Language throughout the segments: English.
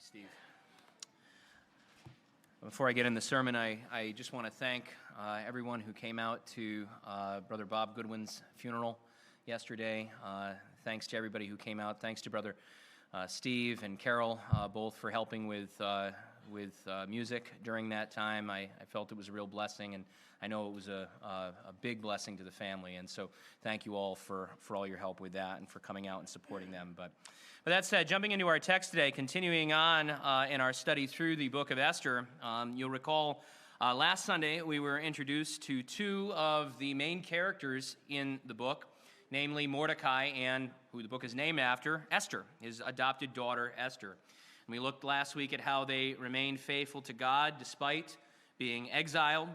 Steve. Before I get in the sermon, I just want to thank everyone who came out to Brother Bob Goodwin's funeral yesterday. Thanks to everybody who came out. Thanks to Brother Steve and Carol, both for helping with music during that time. I felt it was a real blessing, and I know it was a big blessing to the family. And so thank you all for all your help with that and for coming out and supporting them. But with that said, jumping into our text today, continuing on in our study through the book of Esther, you'll recall last Sunday we were introduced to two of the main characters in the book, namely Mordecai and, who the book is named after, Esther, his adopted daughter Esther. And we looked last week at how they remained faithful to God despite being exiled,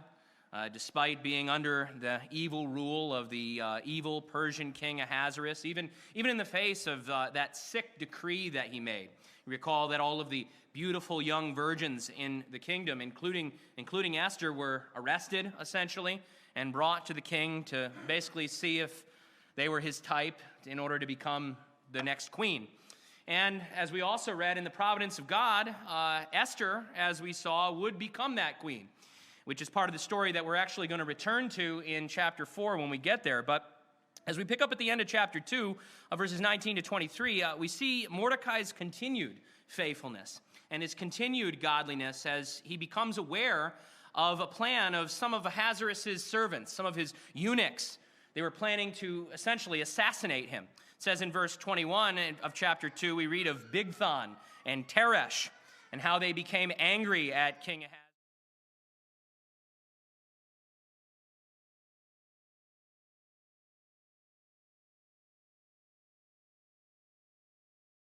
despite being under the evil rule of the evil Persian King Ahasuerus, even in the face of that sick decree that he made. You recall that all of the beautiful young virgins in the kingdom, including Esther, were arrested, essentially, and brought to the king to basically see if they were his type in order to become the next queen. And as we also read in the providence of God, Esther, as we saw, would become that queen, which is part of the story that we're actually going to return to in chapter 4 when we get there. But as we pick up at the end of chapter 2, verses 19 to 23, we see Mordecai's continued faithfulness and his continued godliness as he becomes aware of a plan of some of Ahasuerus' servants, some of his eunuchs. They were planning to essentially assassinate him. It says in verse 21 of chapter 2, we read of Bigthan and Teresh and how they became angry at King Ahasuerus.